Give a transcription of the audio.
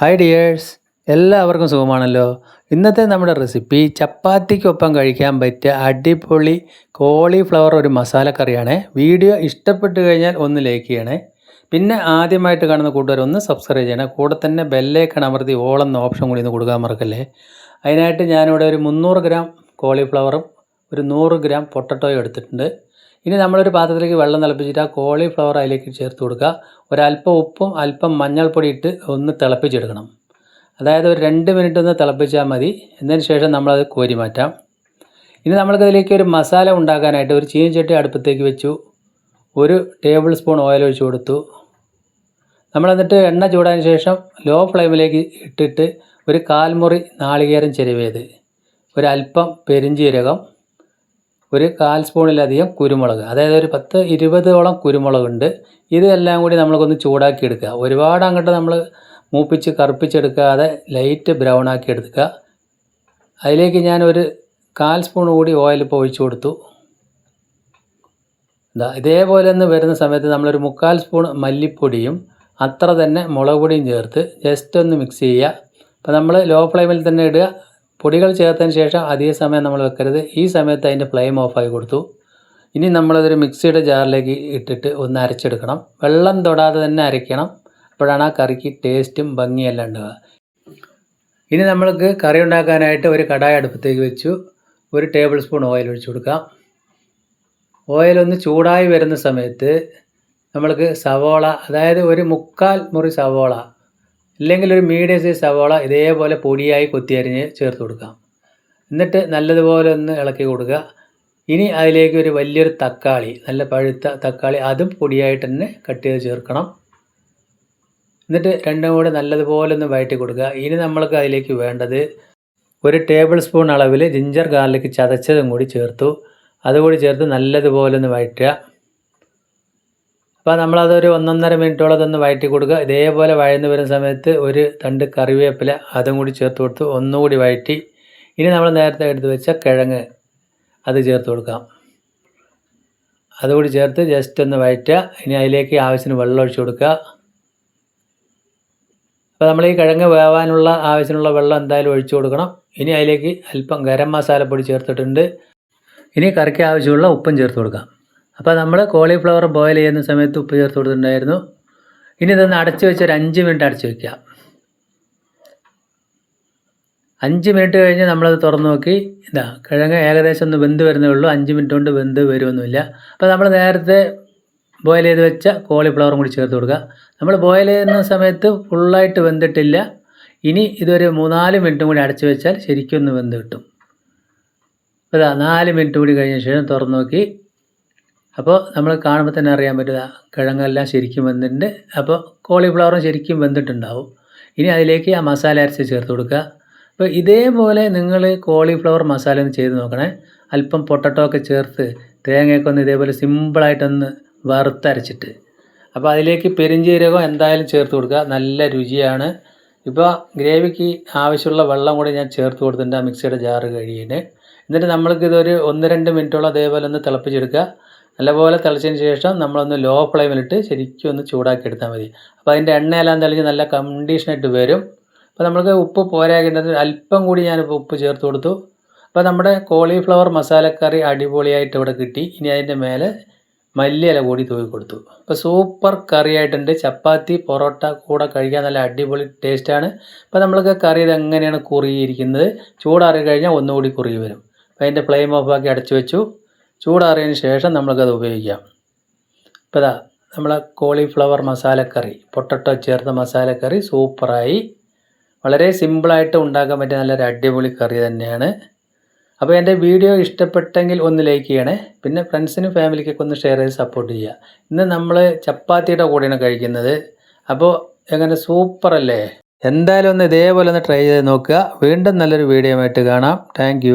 Hi dears, എല്ലാവർക്കും സുഖമാണല്ലോ. ഇന്നത്തെ നമ്മുടെ റെസിപ്പി ചപ്പാത്തിക്കൊപ്പം കഴിക്കാൻ പറ്റിയ അടിപൊളി കോളിഫ്ലവർ ഒരു മസാലക്കറിയാണ്. വീഡിയോ ഇഷ്ടപ്പെട്ട് കഴിഞ്ഞാൽ ഒന്ന് ലൈക്ക് ചെയ്യണേ. പിന്നെ ആദ്യമായിട്ട് കാണുന്ന കൂട്ടുകാർ ഒന്ന് സബ്സ്ക്രൈബ് ചെയ്യണേ. കൂടെ തന്നെ ബെല്ലൈക്കൺ അമർത്തി ഓൾ എന്ന ഓപ്ഷൻ കൂടി ഒന്ന് കൊടുക്കാൻ മറക്കല്ലേ. അതിനായിട്ട് ഞാനിവിടെ ഒരു 300 ഗ്രാം കോളിഫ്ലവറും ഒരു 100 ഗ്രാം പൊട്ടറ്റോയും എടുത്തിട്ടുണ്ട്. ഇനി നമ്മളൊരു പാത്രത്തിലേക്ക് വെള്ളം തിളപ്പിച്ചിട്ട് ആ കോളിഫ്ലവർ അതിലേക്ക് ചേർത്ത് കൊടുക്കുക. ഒരല്പം ഉപ്പും അല്പം മഞ്ഞൾപ്പൊടി ഇട്ട് ഒന്ന് തിളപ്പിച്ചെടുക്കണം. അതായത് ഒരു 2 മിനിറ്റ് ഒന്ന് തിളപ്പിച്ചാൽ മതി. എന്നതിന് ശേഷം നമ്മളത് കോരി മാറ്റാം. ഇനി നമ്മൾക്കതിലേക്ക് ഒരു മസാല ഉണ്ടാക്കാനായിട്ട് ഒരു ചീനച്ചട്ടി അടുപ്പത്തേക്ക് വെച്ചു. 1 ടേബിൾ സ്പൂൺ ഓയിൽ ഒഴിച്ച് കൊടുത്തു. നമ്മളെന്നിട്ട് എണ്ണ ചൂടായതിന് ശേഷം ലോ ഫ്ലെയിമിലേക്ക് ഇട്ടിട്ട് ഒരു 1/4 മുറി നാളികേരം ചിരവിയത്, ഒരല്പം പെരിഞ്ജീരകം, ഒരു 1/4 സ്പൂണിലധികം കുരുമുളക്, അതായത് ഒരു 10-20ഓളം കുരുമുളകുണ്ട്. ഇതെല്ലാം കൂടി നമ്മൾക്കൊന്ന് ചൂടാക്കി എടുക്കുക. ഒരുപാട് അങ്ങോട്ട് നമ്മൾ മൂപ്പിച്ച് കറുപ്പിച്ചെടുക്കാതെ ലൈറ്റ് ബ്രൗൺ ആക്കി എടുക്കുക. അതിലേക്ക് ഞാൻ ഒരു 1/4 സ്പൂൺ കൂടി ഓയിൽ ഇപ്പോൾ ഒഴിച്ചു കൊടുത്തു. ഇതേപോലെ ഒന്ന് വരുന്ന സമയത്ത് നമ്മളൊരു 1/4 സ്പൂൺ മല്ലിപ്പൊടിയും അത്ര തന്നെ മുളക് പൊടിയും ചേർത്ത് ജസ്റ്റ് ഒന്ന് മിക്സ് ചെയ്യുക. അപ്പോൾ നമ്മൾ ലോ ഫ്ലെയിമിൽ തന്നെ ഇടുക. പൊടികൾ ചേർത്തതിന് ശേഷം അധിക സമയം നമ്മൾ വെക്കരുത്. ഈ സമയത്ത് അതിൻ്റെ ഫ്ലെയിം ഓഫാക്കി കൊടുത്തു. ഇനി നമ്മളതൊരു മിക്സിയുടെ ജാറിലേക്ക് ഇട്ടിട്ട് ഒന്ന് അരച്ചെടുക്കണം. വെള്ളം തൊടാതെ തന്നെ അരയ്ക്കണം. അപ്പോഴാണ് ആ കറിക്ക് ടേസ്റ്റും ഭംഗിയെല്ലാം ഉണ്ടാവുക. ഇനി നമ്മൾക്ക് കറി ഉണ്ടാക്കാനായിട്ട് ഒരു കടായി അടുപ്പത്തേക്ക് വെച്ചു. 1 ടേബിൾ സ്പൂൺ ഓയിൽ ഒഴിച്ചു കൊടുക്കാം. ഓയിലൊന്ന് ചൂടായി വരുന്ന സമയത്ത് നമ്മൾക്ക് സവോള, അതായത് ഒരു 1/4 മുറി സവോള അല്ലെങ്കിൽ ഒരു മീഡിയം സൈസ് സവോള ഇതേപോലെ പൊടിയായി കൊത്തിയരിഞ്ഞ് ചേർത്ത് കൊടുക്കാം. എന്നിട്ട് നല്ലതുപോലെ ഒന്ന് ഇളക്കി കൊടുക്കുക. ഇനി അതിലേക്ക് ഒരു വലിയൊരു തക്കാളി, നല്ല പഴുത്ത തക്കാളി, അതും പൊടിയായിട്ട് തന്നെ കട്ട് ചെയ്ത് ചേർക്കണം. എന്നിട്ട് രണ്ടും കൂടെ നല്ലതുപോലെ ഒന്ന് വഴറ്റി കൊടുക്കുക. ഇനി നമ്മൾക്ക് അതിലേക്ക് വേണ്ടത് 1 ടേബിൾ സ്പൂൺ അളവിൽ ജിഞ്ചർ ഗാർലിക് ചതച്ചതും കൂടി ചേർത്തു. അതുകൂടി ചേർത്ത് നല്ലതുപോലെ ഒന്ന് വഴറ്റുക. അപ്പോൾ നമ്മളതൊരു 1-1.5 മിനിറ്റോളം അതൊന്ന് വഴറ്റി കൊടുക്കുക. ഇതേപോലെ വഴന്ന് വരുന്ന സമയത്ത് ഒരു തണ്ട് കറിവേപ്പില അതും കൂടി ചേർത്ത് കൊടുത്ത് ഒന്നുകൂടി വഴറ്റി. ഇനി നമ്മൾ നേരത്തെ എടുത്ത് വെച്ച കിഴങ്ങ് അത് ചേർത്ത് കൊടുക്കാം. അതുകൂടി ചേർത്ത് ജസ്റ്റ് ഒന്ന് വഴറ്റുക. ഇനി അതിലേക്ക് ആവശ്യത്തിന് വെള്ളം ഒഴിച്ച് കൊടുക്കുക. അപ്പോൾ നമ്മൾ ഈ കിഴങ്ങ് വേവാനുള്ള ആവശ്യത്തിനുള്ള വെള്ളം എന്തായാലും ഒഴിച്ചു കൊടുക്കണം. ഇനി അതിലേക്ക് അല്പം ഗരം മസാലപ്പൊടി ചേർത്തിട്ടുണ്ട്. ഇനി കറിക്ക് ആവശ്യമുള്ള ഉപ്പും ചേർത്ത് കൊടുക്കാം. അപ്പോൾ നമ്മൾ കോളിഫ്ലവർ ബോയിൽ ചെയ്യുന്ന സമയത്ത് ഉപ്പ് ചേർത്ത് കൊടുത്തിട്ടുണ്ടായിരുന്നു. ഇനി ഇതൊന്ന് അടച്ച് വെച്ച് ഒരു 5 മിനിറ്റ് അടച്ച് വയ്ക്കുക. 5 മിനിറ്റ് കഴിഞ്ഞ് നമ്മളത് തുറന്ന് നോക്കി. കിഴങ്ങ് ഏകദേശം ഒന്ന് വെന്ത് വരുന്നേ ഉള്ളൂ. 5 മിനിറ്റ് കൊണ്ട് വെന്ത് വരുമൊന്നുമില്ല. അപ്പോൾ നമ്മൾ നേരത്തെ ബോയിൽ ചെയ്ത് വെച്ച കോളിഫ്ലവറും കൂടി ചേർത്ത് കൊടുക്കുക. നമ്മൾ ബോയിൽ ചെയ്യുന്ന സമയത്ത് ഫുള്ളായിട്ട് വെന്തിട്ടില്ല. ഇനി ഇതൊരു 3-4 മിനിറ്റും കൂടി അടച്ച് വെച്ചാൽ ശരിക്കും ഒന്ന് വെന്ത് കിട്ടും. അപ്പോൾ 4 മിനിറ്റ് കൂടി കഴിഞ്ഞ ശേഷം തുറന്ന് നോക്കി. അപ്പോൾ നമ്മൾ കാണുമ്പോൾ തന്നെ അറിയാൻ പറ്റുക കിഴങ്ങെല്ലാം ശരിക്കും വെന്തിട്ടുണ്ട്. അപ്പോൾ കോളിഫ്ലവറും ശരിക്കും വെന്തിട്ടുണ്ടാവും. ഇനി അതിലേക്ക് ആ മസാല അരച്ച് ചേർത്ത് കൊടുക്കുക. അപ്പോൾ ഇതേപോലെ നിങ്ങൾ കോളിഫ്ലവർ മസാല ഒന്ന് ചെയ്ത് നോക്കണേ. അല്പം പൊട്ടറ്റോ ഒക്കെ ചേർത്ത് തേങ്ങയൊക്കെ ഒന്ന് ഇതേപോലെ സിമ്പിളായിട്ടൊന്ന് വറുത്തരച്ചിട്ട്, അപ്പോൾ അതിലേക്ക് പെരിഞ്ജീരകം എന്തായാലും ചേർത്ത് കൊടുക്കുക. നല്ല രുചിയാണ്. ഇപ്പോൾ ഗ്രേവിക്ക് ആവശ്യമുള്ള വെള്ളം കൂടി ഞാൻ ചേർത്ത് കൊടുത്തിട്ടുണ്ട് ആ മിക്സിയുടെ ജാറ് കഴിയുന്നത്. എന്നിട്ട് നമ്മൾക്കിതൊരു 1-2 മിനിറ്റോളം അതേപോലെ ഒന്ന് തിളപ്പിച്ചെടുക്കുക. നല്ലപോലെ തിളച്ചതിന് ശേഷം നമ്മളൊന്ന് ലോ ഫ്ലെയിമിലിട്ട് ശരിക്കും ഒന്ന് ചൂടാക്കി എടുത്താൽ മതി. അപ്പോൾ അതിൻ്റെ എണ്ണയെല്ലാം തെളിഞ്ഞ് നല്ല കണ്ടീഷനായിട്ട് വരും. അപ്പോൾ നമുക്ക് ഉപ്പ് പോരാകേണ്ടത് അല്പം കൂടി ഞാനിപ്പോൾ ഉപ്പ് ചേർത്ത് കൊടുത്തു. അപ്പോൾ നമ്മുടെ കോളിഫ്ലവർ മസാലക്കറി അടിപൊളിയായിട്ട് ഇവിടെ കിട്ടി. ഇനി അതിൻ്റെ മേലെ മല്ലിയില കൂടി തൂക്കി കൊടുത്തു. അപ്പോൾ സൂപ്പർ കറിയായിട്ടുണ്ട്. ചപ്പാത്തി പൊറോട്ട കൂടെ കഴിക്കാൻ നല്ല അടിപൊളി ടേസ്റ്റാണ്. അപ്പോൾ നമ്മൾക്ക് കറി ഇതെങ്ങനെയാണ് കുറുകിയിരിക്കുന്നത്, ചൂടാറി കഴിഞ്ഞാൽ ഒന്നുകൂടി കുറുകി വരും. അപ്പോൾ അതിൻ്റെ ഫ്ലെയിം ഓഫാക്കി അടച്ചു വെച്ചു. ചൂടാറിയതിന് ശേഷം നമ്മൾക്കത് ഉപയോഗിക്കാം. ഇപ്പോൾ നമ്മളെ കോളിഫ്ലവർ മസാലക്കറി, പൊട്ടറ്റോ ചേർത്ത മസാലക്കറി സൂപ്പറായി. വളരെ സിമ്പിളായിട്ട് ഉണ്ടാക്കാൻ പറ്റിയ നല്ലൊരു അടിപൊളി കറി തന്നെയാണ്. അപ്പോൾ എൻ്റെ വീഡിയോ ഇഷ്ടപ്പെട്ടെങ്കിൽ ഒന്ന് ലൈക്ക് ചെയ്യണേ. പിന്നെ ഫ്രണ്ട്സിനും ഫാമിലിക്കൊക്കെ ഒന്ന് ഷെയർ ചെയ്ത് സപ്പോർട്ട് ചെയ്യുക. ഇന്ന് നമ്മൾ ചപ്പാത്തിയുടെ കൂടെയാണ് കഴിക്കുന്നത്. അപ്പോൾ എങ്ങനെ സൂപ്പറല്ലേ? എന്തായാലും ഒന്ന് ഇതേപോലെ ഒന്ന് ട്രൈ ചെയ്ത് നോക്കുക. വീണ്ടും നല്ലൊരു വീഡിയോ ആയിട്ട് കാണാം. താങ്ക്